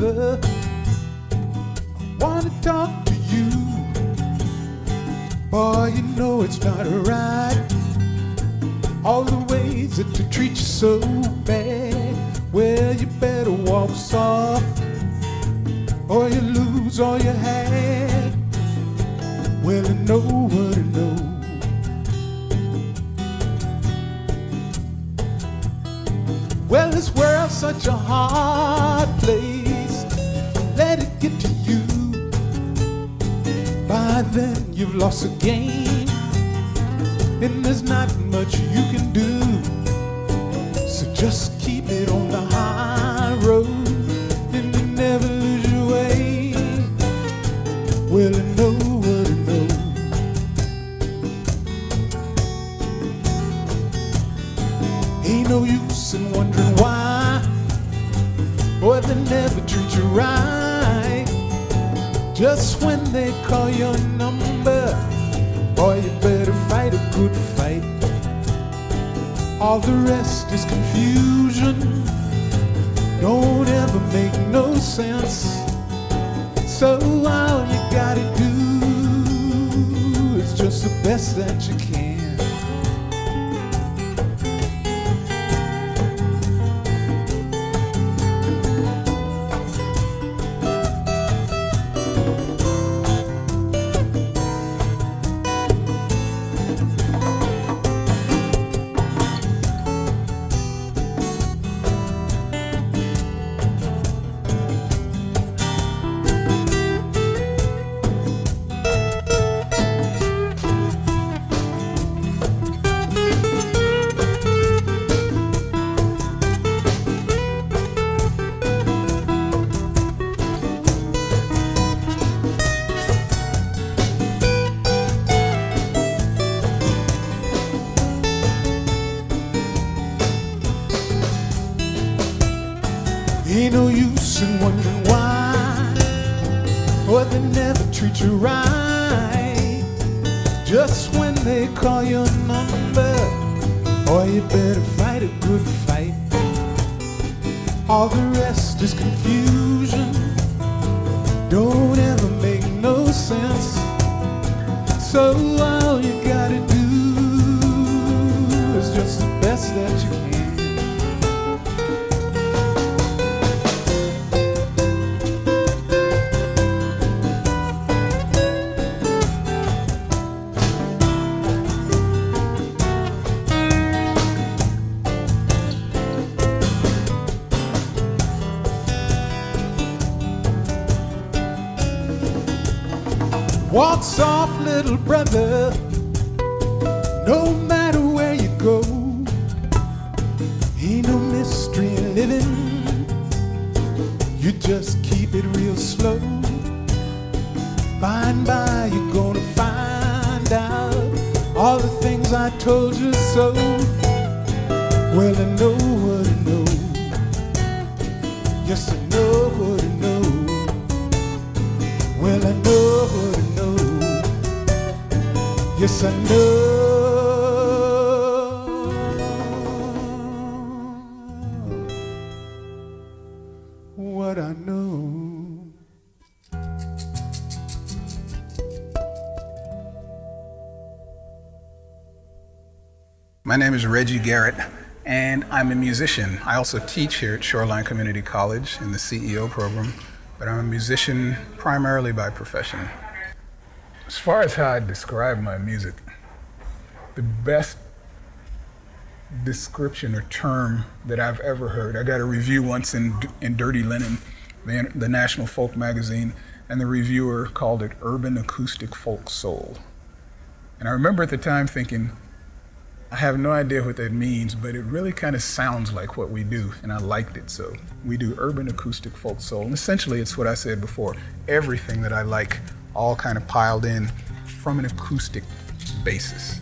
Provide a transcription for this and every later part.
brother, I wanna talk to you. Boy, you know it's not right, all the ways that they treat you so bad. Well, you better walk soft, or you lose all you had. Well, I know what I know. Well, this world's such a hard place. Let it get to you, by then you've lost the game, and there's not much you can do. So just keep it on the high road, and you never lose your way. Well, I know what I know. Ain't no use in wondering why, boy, they never treat you right. Just when they call your number, boy, you better fight a good fight. All the rest is confusion, don't ever make no sense. So all you gotta do is just the best that you can. Ain't no use in wondering why, or they never treat you right. Just when they call your number, boy, you better fight a good fight. All the rest is confusion, don't ever make no sense. So all you gotta do is just the best that you can. Walk soft, little brother, no matter where you go. Ain't no mystery in living, you just keep it real slow. By and by you're gonna find out all the things I told you so. Well, I know what I know, yes, I know what I know. Well, I know what I know, yes, I know what I know. My name is Reggie Garrett, and I'm a musician. I also teach here at Shoreline Community College in the CEO program, but I'm a musician primarily by profession. As far as how I describe my music, the best description or term that I've ever heard, I got a review once in Dirty Linen, the national folk magazine, and the reviewer called it Urban-Acoustic-Folk-Soul. And I remember at the time thinking, I have no idea what that means, but it really kind of sounds like what we do, and I liked it. So we do urban acoustic folk soul, and essentially it's what I said before, everything that I like, all kind of piled in from an acoustic basis.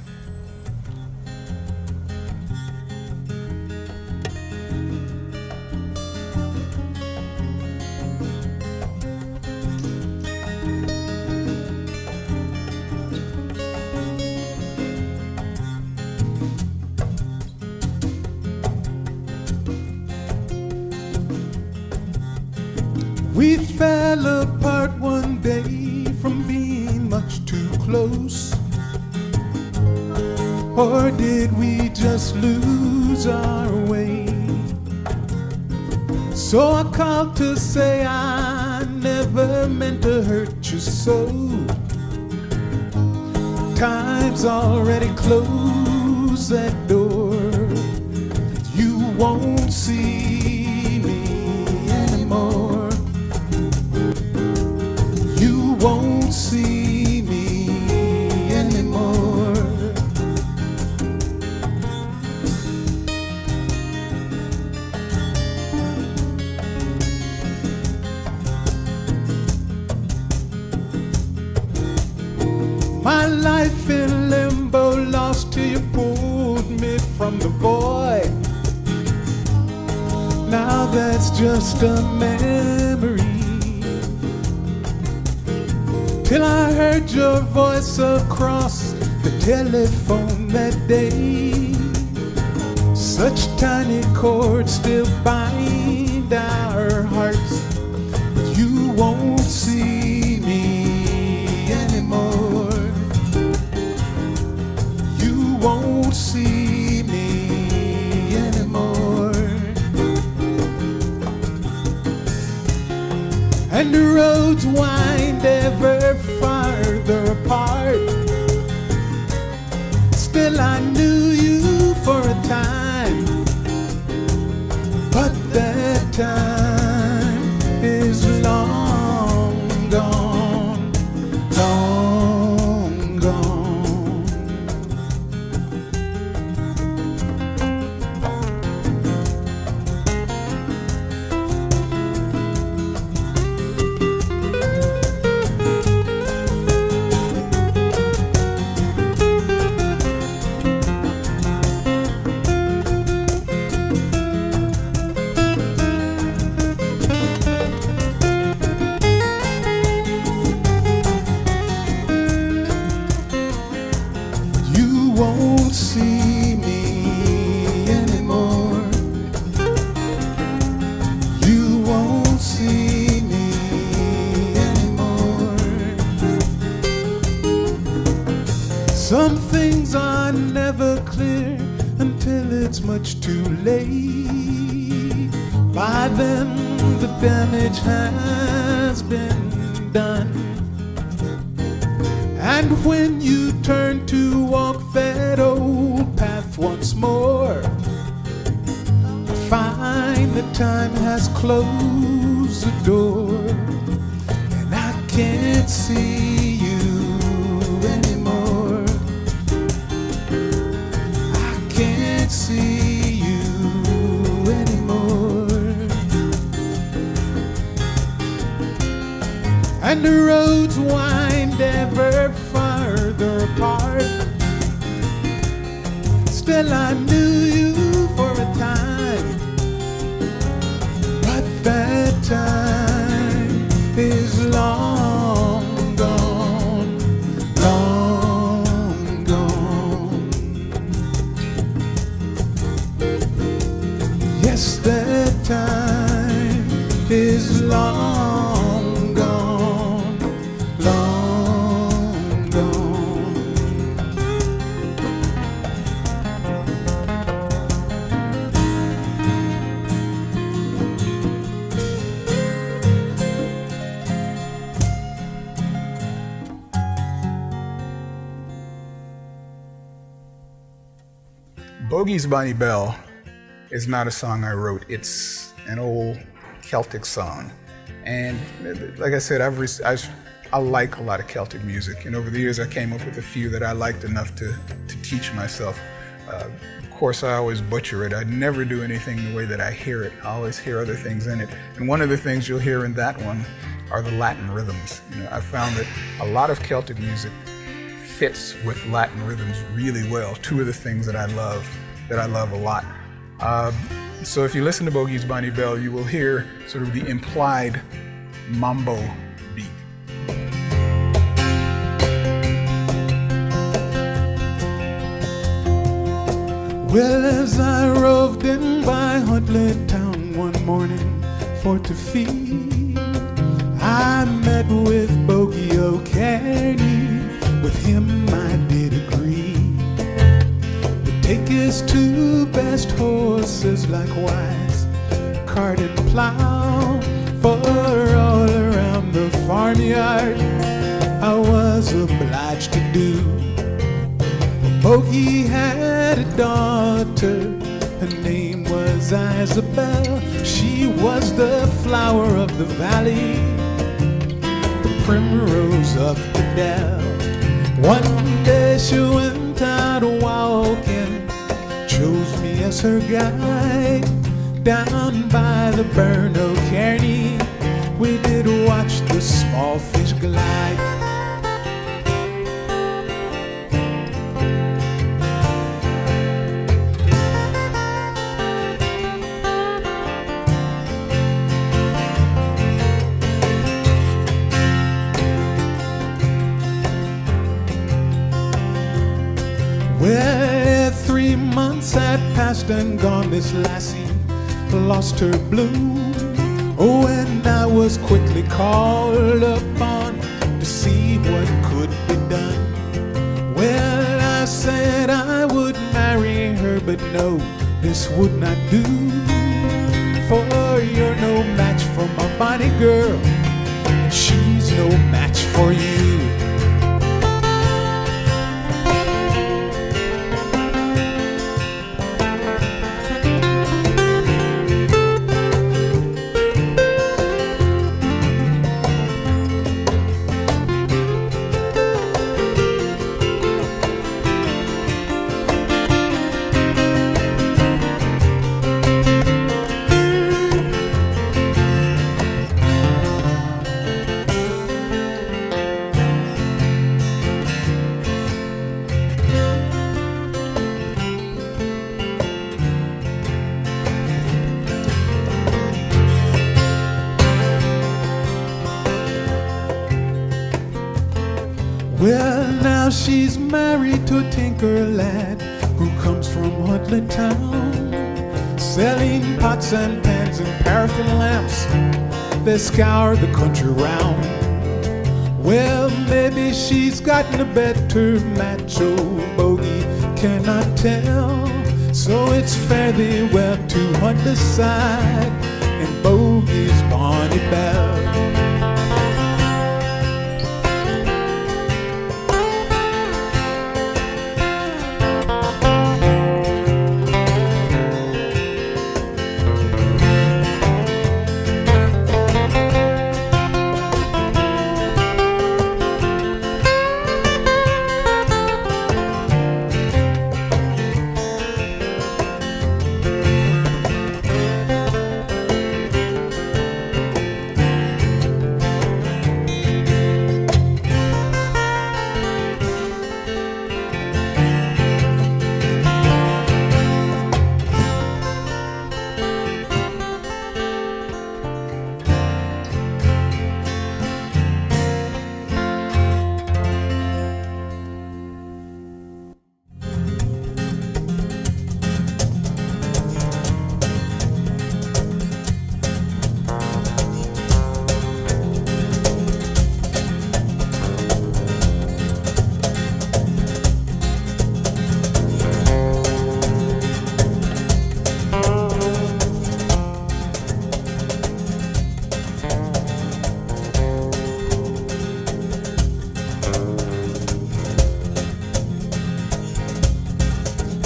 fell apart one day from being much too close? Or did we just lose our way? So I called to say I never meant to hurt you so. Time's already closed that door. You won't see me anymore. You won't see me anymore. My life in limbo, lost till you pulled me from the void. Now that's just a memory. Till I heard your voice across the telephone that day. Such tiny chords still bind our hearts, but you won't see me anymore. You won't see me anymore. And the roads wind ever farther apart. Still I knew you for a time, but that time is long gone, long gone. You won't see me anymore. You won't see me anymore. Some things are never clear until it's much too late. By then the damage has been done. And when you turn to walk that old path once more, find the time has closed the door, and I can't see you anymore. I can't see you anymore. And the roads wind ever farther apart. Still I knew you for a time, but that time is long gone, long gone. Yes, that time is long gone, long gone. Bogey's Bonnie Bell is not a song I wrote. It's an old Celtic song. And like I said, I like a lot of Celtic music. And over the years, I came up with a few that I liked enough to teach myself. Of course, I always butcher it. I never do anything the way that I hear it. I always hear other things in it. And one of the things you'll hear in that one are the Latin rhythms. You know, I found that a lot of Celtic music fits with Latin rhythms really well. Two of the things that I love a lot. So if you listen to Bogey's Bonnie Bell, you will hear sort of the implied mambo beat. Well, as I roved in by Huntley town one morning for to feed, I met with Bogey O'Kearney. With him I did agree to take his two best horses, likewise cart and plow, for all around the farmyard I was obliged to do. Bogey had a daughter, her name was Isabel. She was the flower of the valley, the primrose of the dell. One day she went out walking, chose me as her guide. Down by the burn O'Kearney, we did watch the small fish glide. Well, 3 months had passed and gone, this lassie lost her bloom. Oh, and I was quickly called upon to see what could be done. Well, I said I would marry her, but no, this would not do. For you're no match for my bonny girl, and she's no match for you. Well, now she's married to a tinker lad who comes from Huntley Town, selling pots and pans and paraffin lamps. They scour the country round. Well, maybe she's gotten a better match, old Bogey cannot tell. So it's fare thee well to Huntley side and Bogey's bonny bell.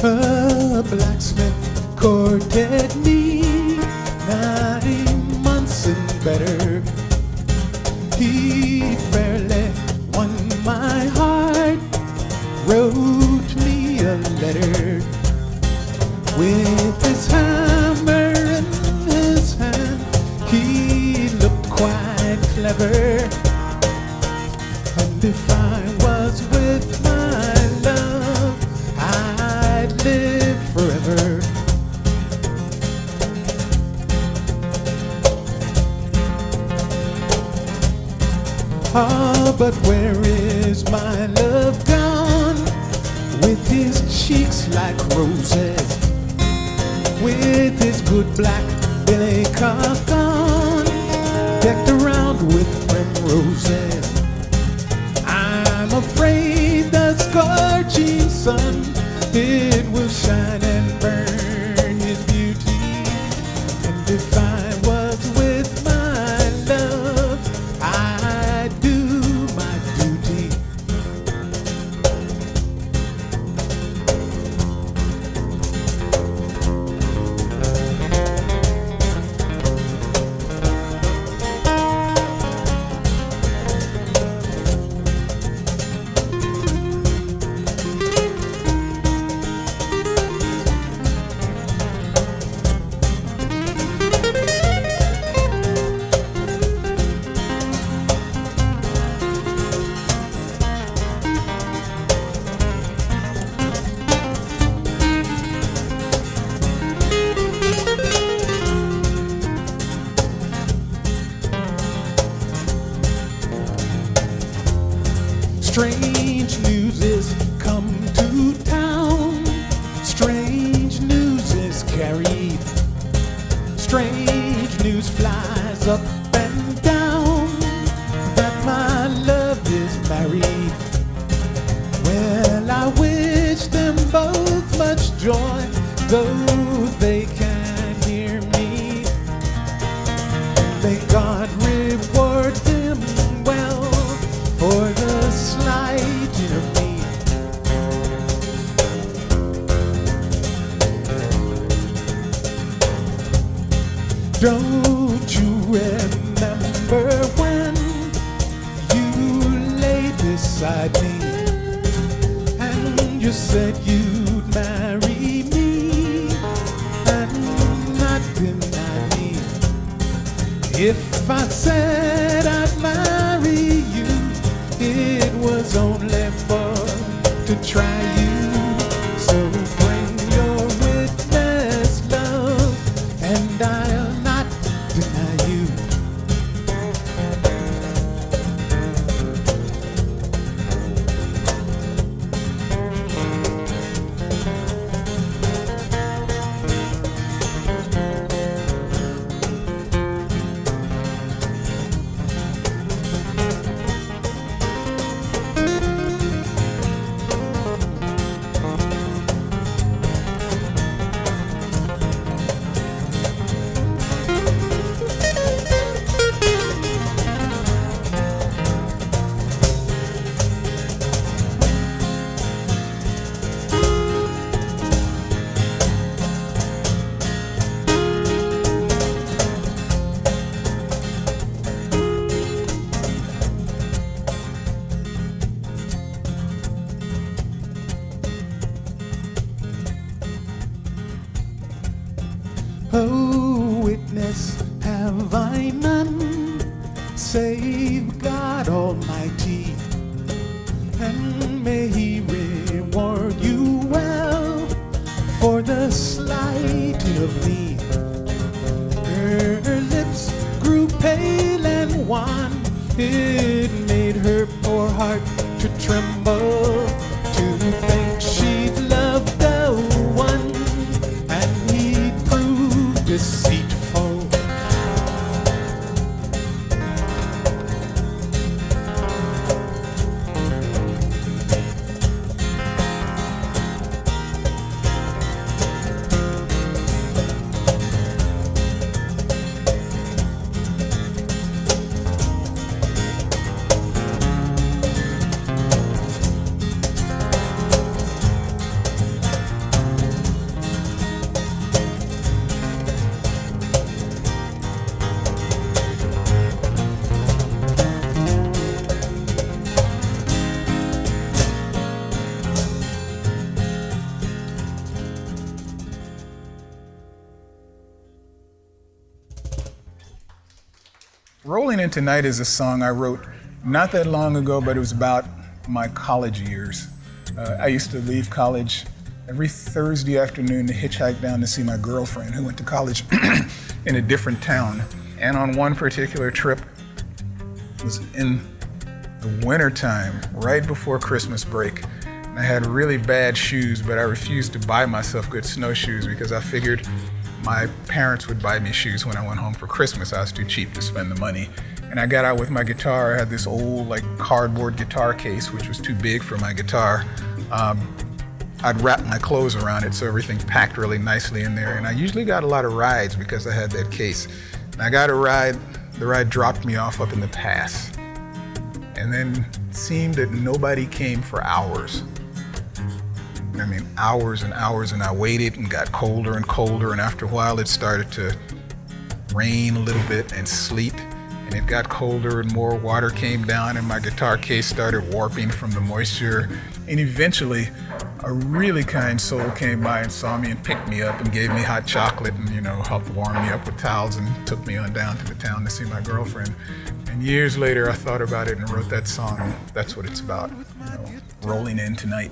A blacksmith courted me 9 months and better. He fairly won my heart, wrote me a letter with his hammer in his hand. He looked quite clever, and if I was with my love, I'd live forever. Ah, but where is my love gone? With his cheeks like roses, with his good black billy cock on, decked around with primroses. roses. I'm afraid the scorching sun, it will shine and burn his beauty. And if I was with my love, I'd do my duty. Strange news is come to town. Strange news is carried. Strange news flies up and down that my love is married. Well, I wish them both much joy, though they can't hear me. May God reward them well for the slighting of me. Don't you remember when you lay beside me and you said you'd marry me and not deny me? If I said I'd marry you, it was only for to try you. So bring your witness, love, and I'll not deny you. Oh, witness have I none, save God Almighty, and may He reward you well for the slighting of me. Her lips grew pale and wan, it made her poor heart to tremble, to think she'd loved the one and he'd proved deceitful. Rolling In Tonight is a song I wrote not that long ago, but it was about my college years. I used to leave college every Thursday afternoon to hitchhike down to see my girlfriend who went to college in a different town. And on one particular trip, it was in the wintertime, right before Christmas break. And I had really bad shoes, but I refused to buy myself good snowshoes because I figured my parents would buy me shoes when I went home for Christmas. I was too cheap to spend the money. And I got out with my guitar. I had this old like cardboard guitar case, which was too big for my guitar. I'd wrap my clothes around it so everything packed really nicely in there. And I usually got a lot of rides because I had that case. And I got a ride, the ride dropped me off up in the pass. And then it seemed that nobody came for hours. I mean, hours and hours, and I waited and got colder and colder. And after a while, it started to rain a little bit and sleet. And it got colder and more water came down and my guitar case started warping from the moisture. And eventually, a really kind soul came by and saw me and picked me up and gave me hot chocolate and, helped warm me up with towels and took me on down to the town to see my girlfriend. And years later, I thought about it and wrote that song. That's what it's about, rolling in tonight.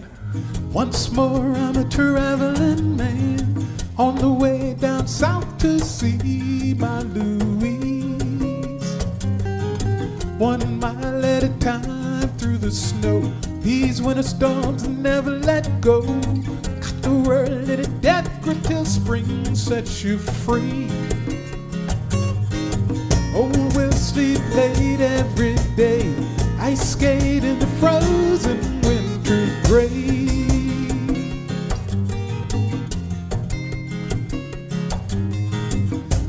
Once more, I'm a traveling man on the way down south to see my Louise. 1 mile at a time through the snow. These winter storms never let go. Got the world in a death grip till spring sets you free. Oh, we'll sleep late every day, ice skate in the frozen winter gray.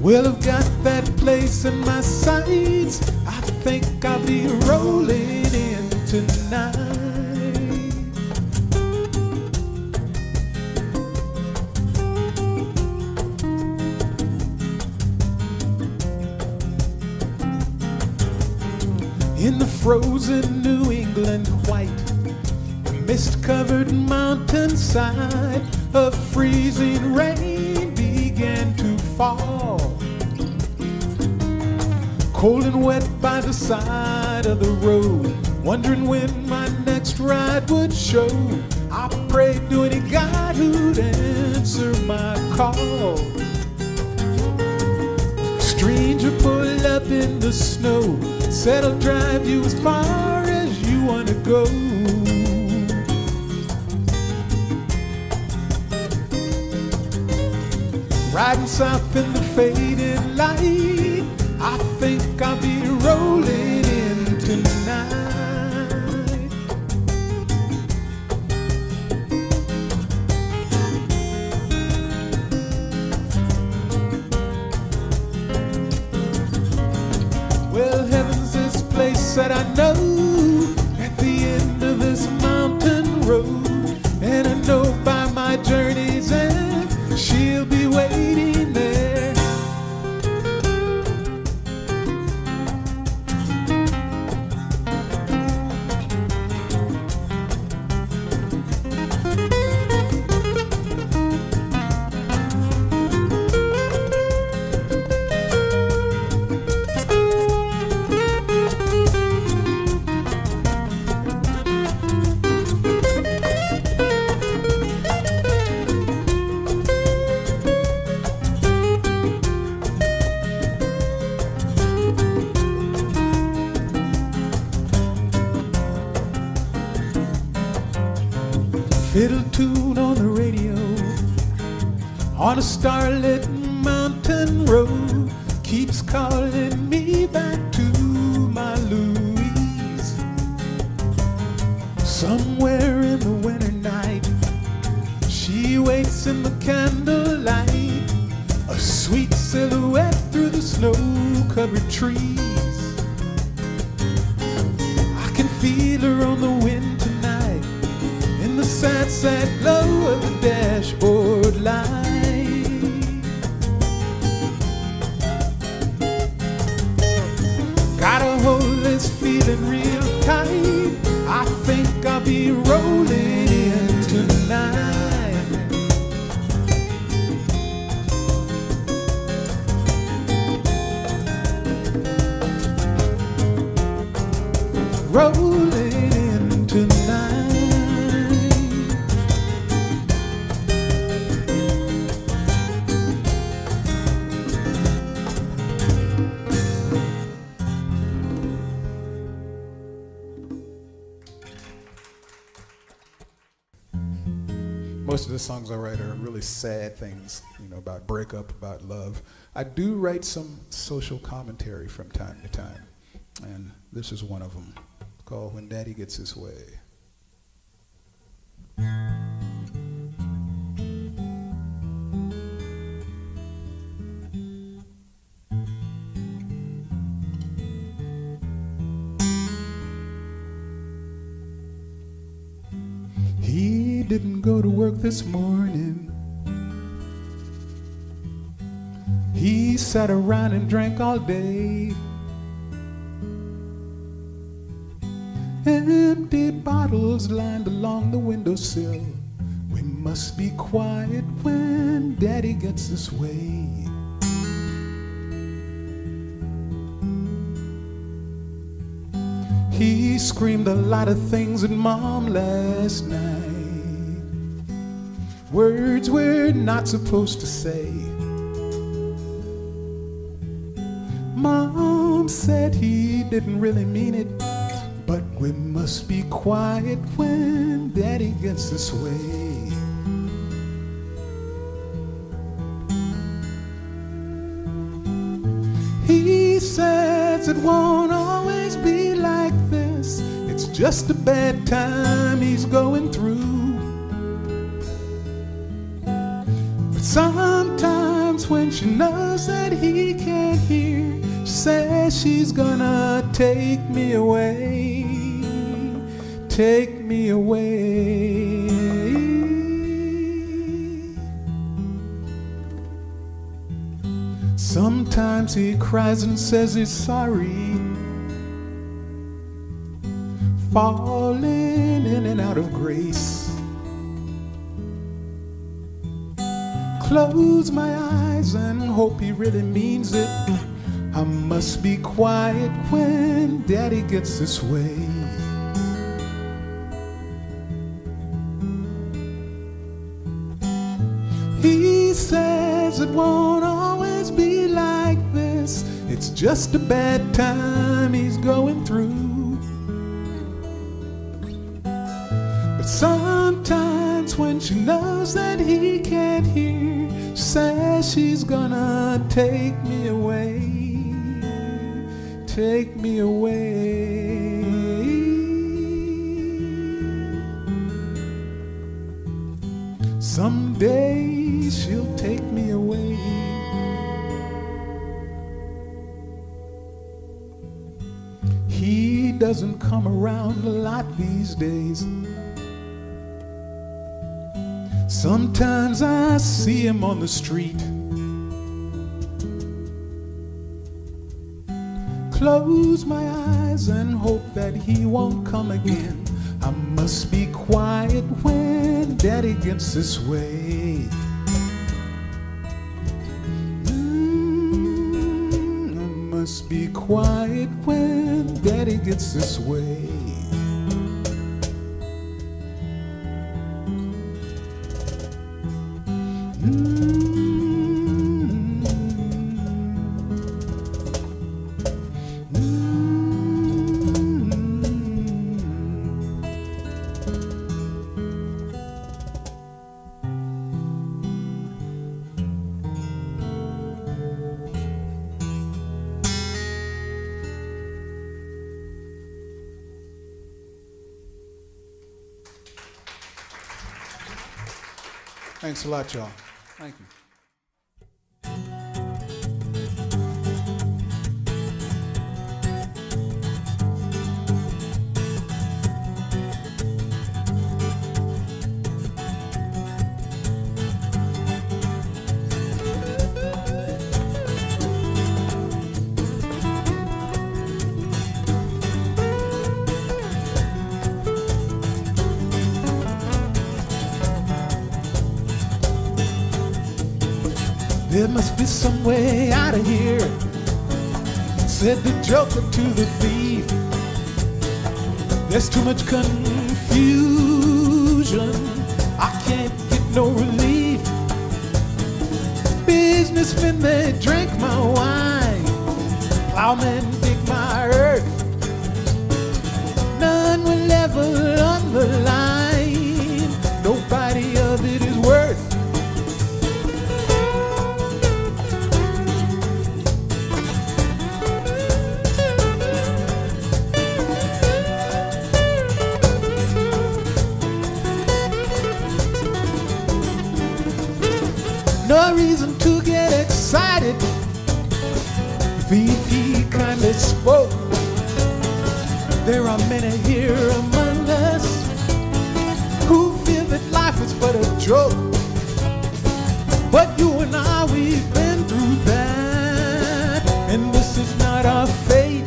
Well, I've got that place in my sights. I think I'll be rolling in tonight. In the frozen New England white, mist-covered mountainside, a freezing rain began to fall. Cold and wet by the side of the road, wondering when my next ride would show. I prayed to any God who'd answer my call. Stranger pulled up in the snow, said I'll drive you as far as you want to go. Riding south in the fading light, I think I'll be rolling in tonight. Well, heaven's this place that I know, at the end of this mountain road. And I know by my journey's end, she'll be waiting there. Fiddle tune on the radio, on a starlit mountain road, keeps calling me back to my Louise. Somewhere in the winter night, she waits in the candlelight, a sweet silhouette through the snow-covered trees. I can feel her on the wind tonight, in the sad, sad glow of the dashboard light. Gotta hold this feeling real tight, I think I'll be rolling in tonight. Rolling in tonight. Most of the songs I write are really sad things, about breakup, about love. I do write some social commentary from time to time. And this is one of them. It's called When Daddy Gets His Way. He didn't go to work this morning. He sat around and drank all day. Empty bottles lined along the windowsill. We must be quiet when Daddy gets this way. He screamed a lot of things at Mom last night, words we're not supposed to say. Mom said he didn't really mean it, but we must be quiet when Daddy gets this way. He says it won't always be like this. It's just a bad time he's going through. But sometimes when she knows that he can't hear, she says she's gonna take me away, take me away. Sometimes he cries and says he's sorry, falling in and out of grace. Close my eyes and hope he really means it. I must be quiet when Daddy gets this way. He says it won't always be like this. It's just a bad time he's going through. But sometimes when she knows that he can't hear, she says she's gonna take me away, take me away. Someday she'll take me away. He doesn't come around a lot these days. Sometimes I see him on the street. Close my eyes and hope that he won't come again. I must be quiet when Daddy gets this way. I must be quiet when Daddy gets this way. Thanks a lot, y'all. Thank you. There must be some way out of here, said the joker to the thief. There's too much confusion, I can't get no relief. Businessmen, they drink my wine, plowmen dig my earth. None will ever on the line, nobody of it is worth. no reason to get excited. VP kindly spoke. There are many here among us who feel that life is but a joke. But you and I, we've been through that, and this is not our fate.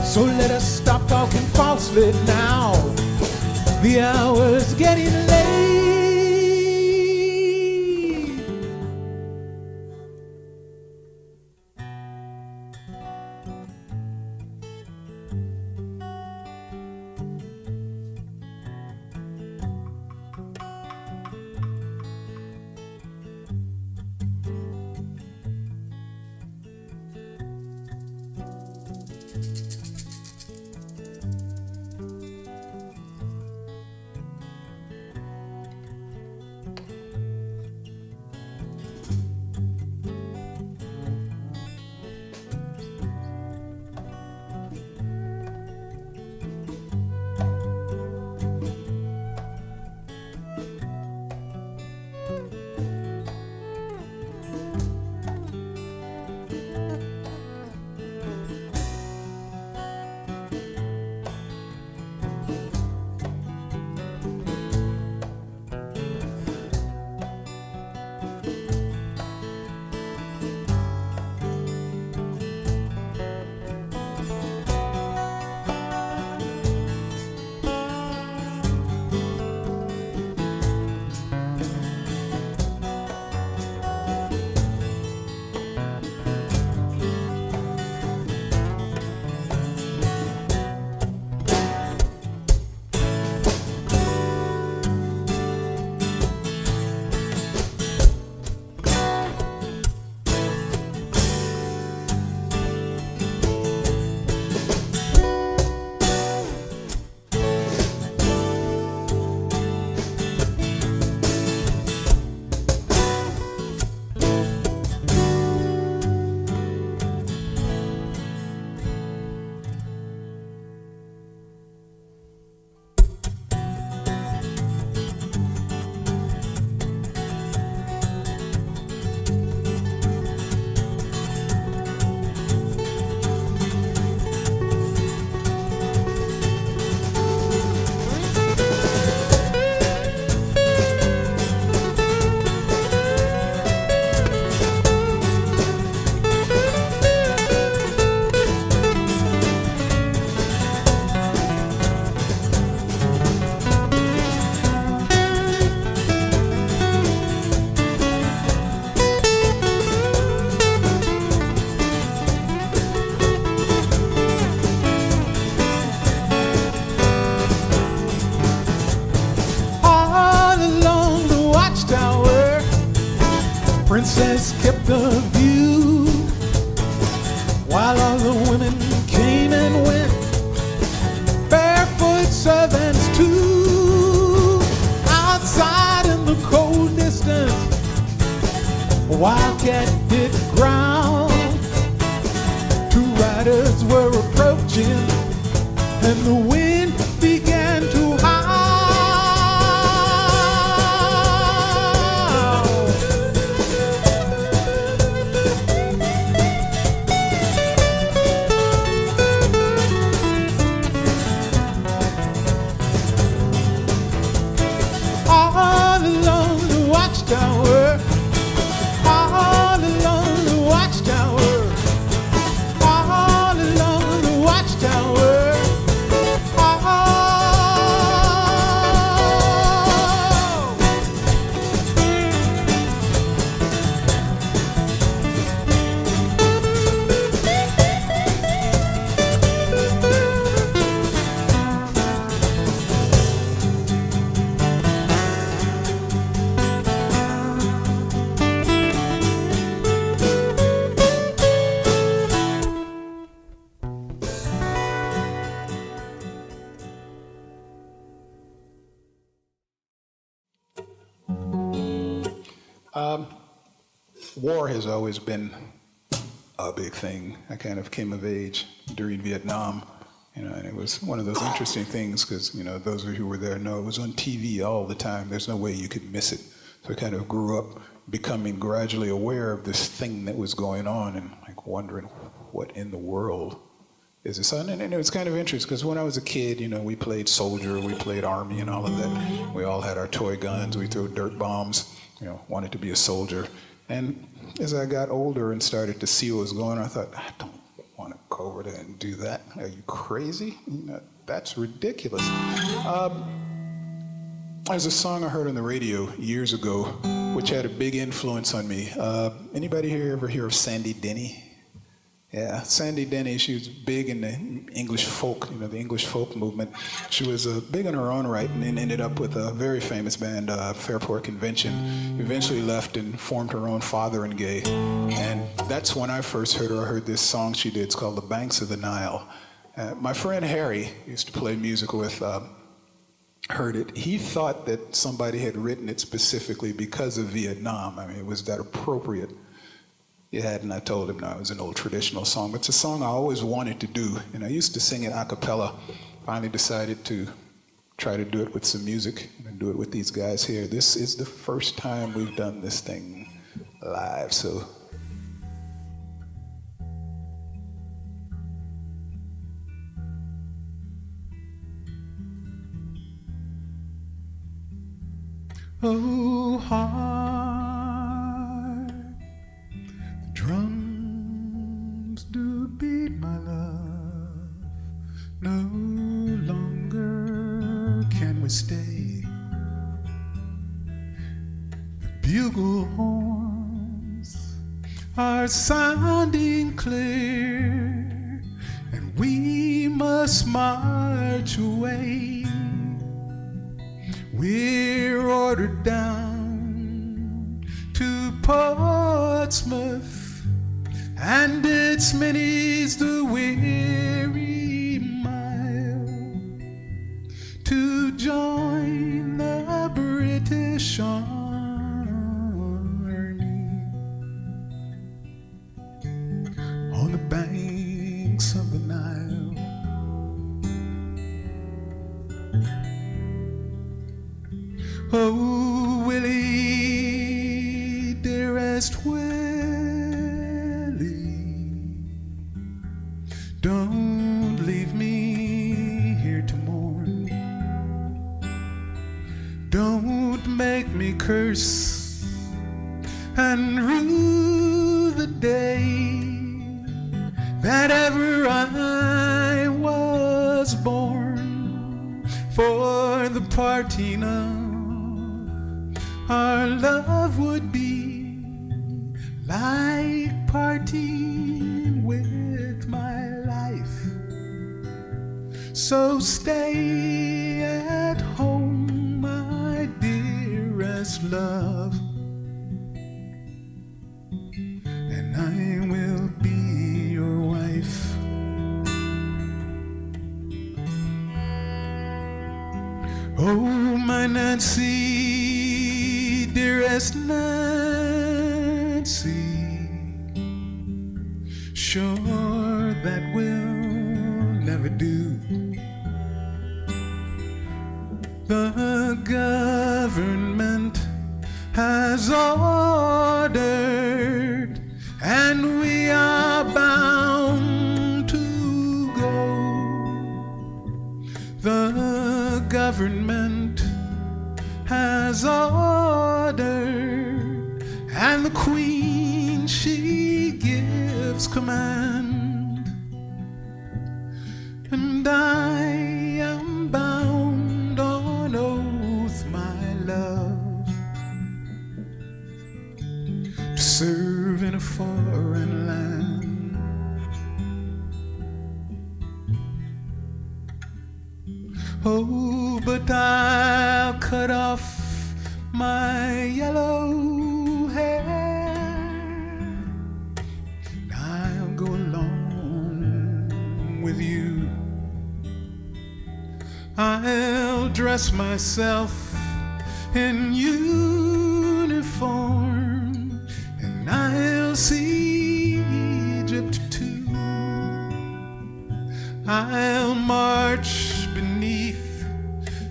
So let us stop talking falsely now. The hour's getting late. Princess kept the view while all the women came and went, barefoot servants too. Outside in the cold distance, a wildcat hit ground. Two riders were approaching, and the wind began to howl. All along the watchtower, all along the watchtower, all along the watchtower. War has always been a big thing. I kind of came of age during Vietnam, and it was one of those interesting things because, those of you who were there know it was on TV all the time. There's no way you could miss it. So I kind of grew up becoming gradually aware of this thing that was going on and like wondering what in the world is this. And it was kind of interesting because when I was a kid, you know, we played soldier, we played army and all of that. We all had our toy guns, we threw dirt bombs, you know, wanted to be a soldier. And as I got older and started to see what was going on, I thought, I don't want to go over there and do that. Are you crazy? You know, that's ridiculous. There's a song I heard on the radio years ago, which had a big influence on me. Anybody here ever hear of Sandy Denny? Yeah, Sandy Denny, she was big in the English folk, you know, the English folk movement. She was big in her own right and then ended up with a very famous band, Fairport Convention. Eventually left and formed her own Father and Gay. And that's when I first heard her. I heard this song she did. It's called The Banks of the Nile. My friend Harry used to play music with, heard it. He thought that somebody had written it specifically because of Vietnam. I mean, it was that appropriate. It had, and I told him, no, it was an old traditional song. But it's a song I always wanted to do. And I used to sing it a cappella. Finally decided to try to do it with some music and do it with these guys here. This is the first time we've done this thing live, so. Oh, heart, the drums do beat, my love. No longer can we stay. The bugle horns are sounding clear, and we must march away. We're ordered down to Portsmouth, and it's many's the weary mile to join the British Army on the banks of the Nile. Oh, Willie, dearest Willie, don't leave me here to mourn. Don't make me curse and rue the day that ever I was born, for the parting of our love would be like parting with my life. So stay at home, my dearest love, and I will be your wife. Oh, my Nancy, dearest Nancy, sure that will never do. The government has ordered, and we are bound to go. The government has ordered, and the Queen, she gives command, and I am bound on oath, my love, to serve in a foreign land. Oh, but I'll cut off my yellow hair, and I'll go along with you. I'll dress myself in uniform, and I'll see Egypt too. I'll march beneath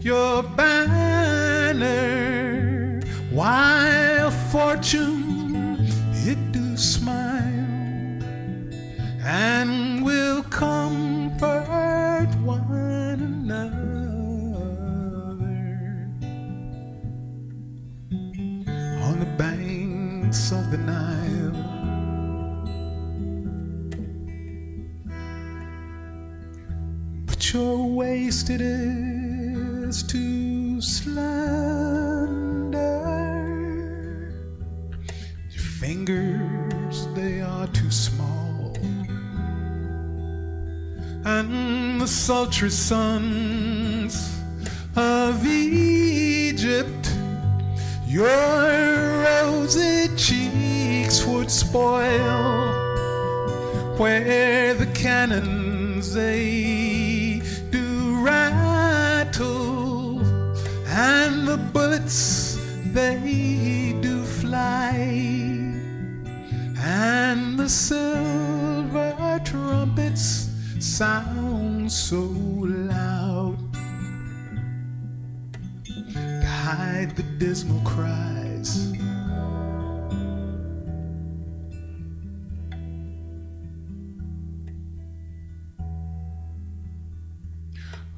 your banner. Why fortune, it do smile and will comfort one another on the banks of the Nile. But your waist it is too slender, your fingers they are too small, and the sultry suns of Egypt your rosy cheeks would spoil, where the cannons they do rattle and the bullets they do fly, and the silver trumpets sound so loud to hide the dismal cries.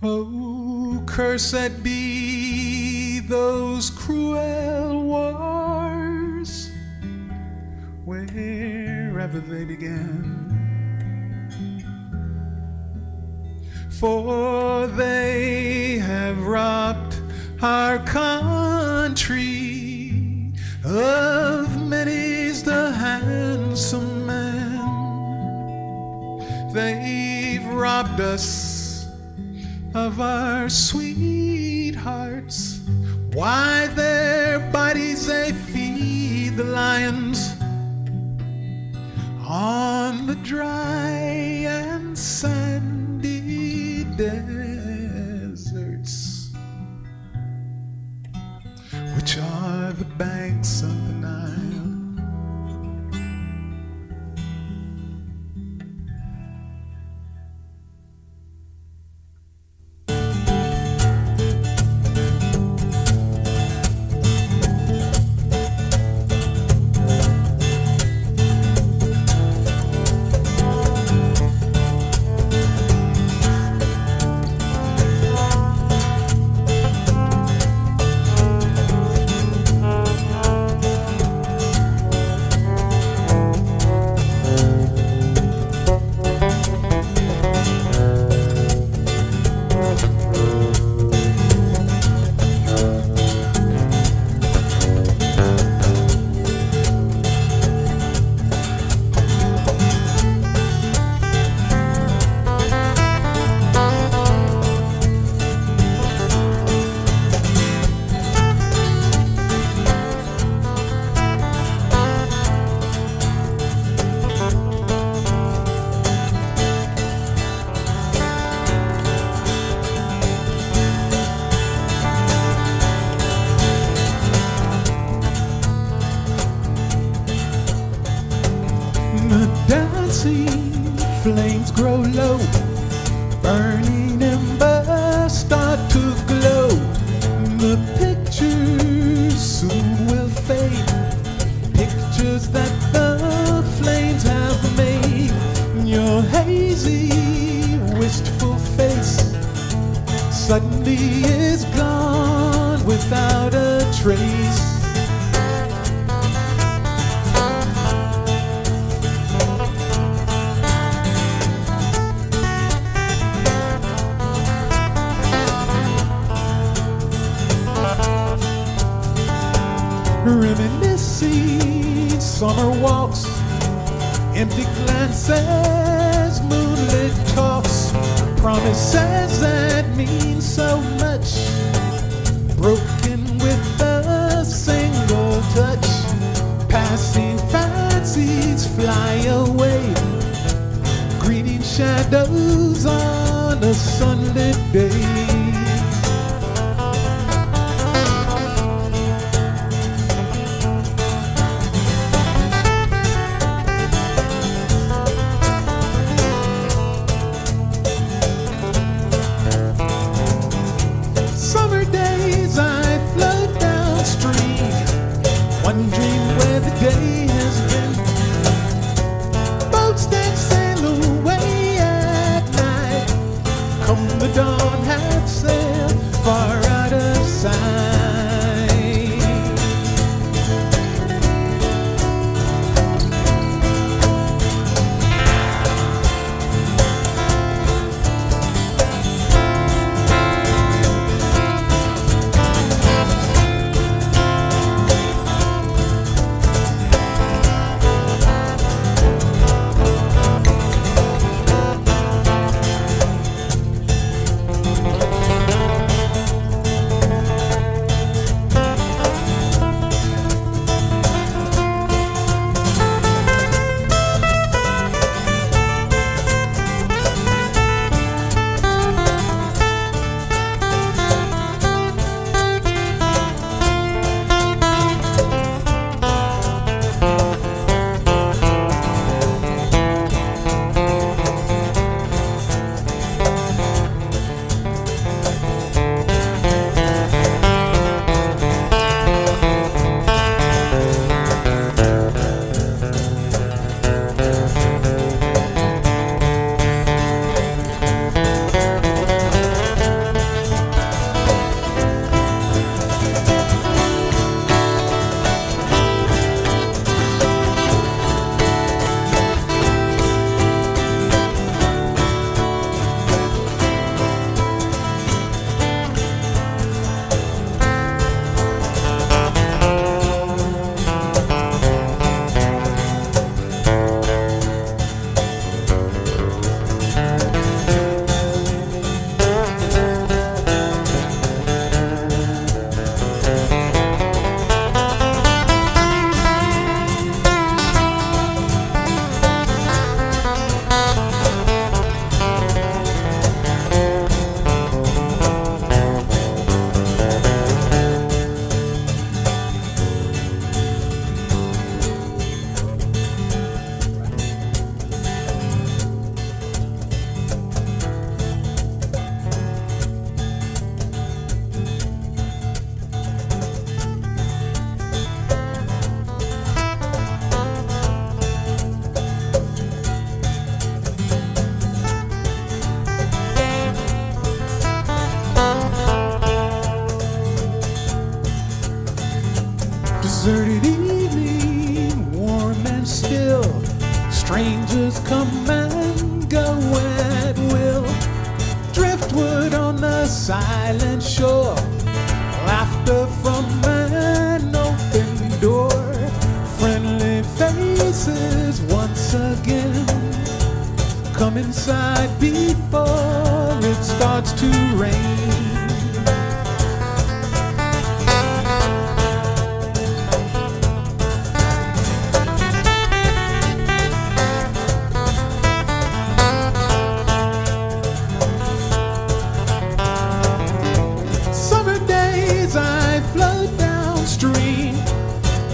Oh, cursed be those cruel wars, wherever they began, for they have robbed our country of many's the handsome man. They've robbed us of our sweethearts. Why, their bodies they feed the lions on the dry and sandy deserts, which are the banks of the Nile. The dancing flames grow low, burning embers start to glow. The pictures soon will fade, pictures that the flames have made. Your hazy, wistful face suddenly is gone without a trace. Reminiscing summer walks, empty glances, moonlit talks, promises that mean so much, broken with a single touch. Passing fancies fly away, greeting shadows on a sunlit day. Wondering wondering where the day has been. Boats that sail away at night, come the dawn have sailed far out of sight. Deserted evening, warm and still, strangers come and go at will. Driftwood on the silent shore, laughter from an open door. Friendly faces once again, come inside before it starts to rain.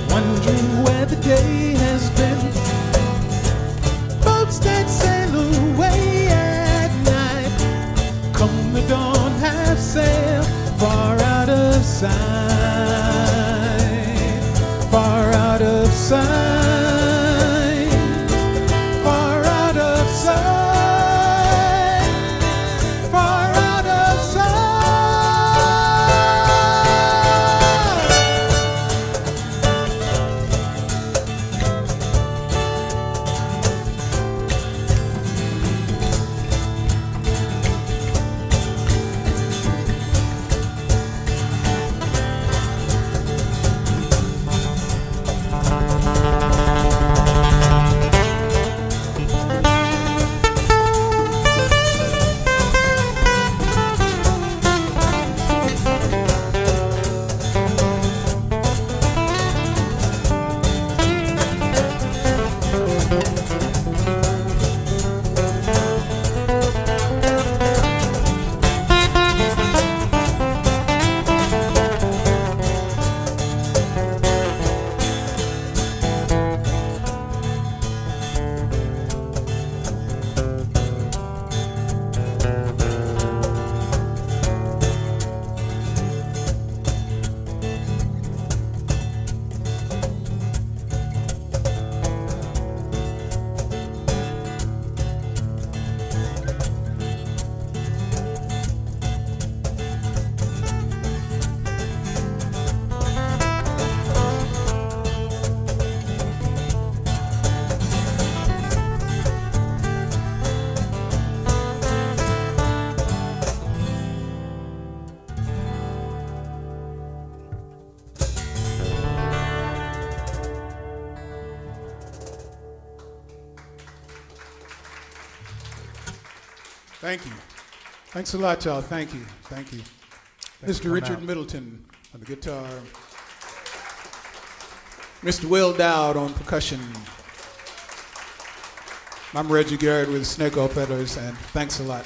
Wondering where the day has been. Boats that sail away at night, come the dawn have sailed far out of sight, far out of sight, far out of sight. Thank you. Thanks a lot, y'all. Thank you. Thank you. Mr. Richard Middleton on the guitar. Mr. Will Dowd on percussion. I'm Reggie Garrett with Snake Oil Peddlers, and thanks a lot.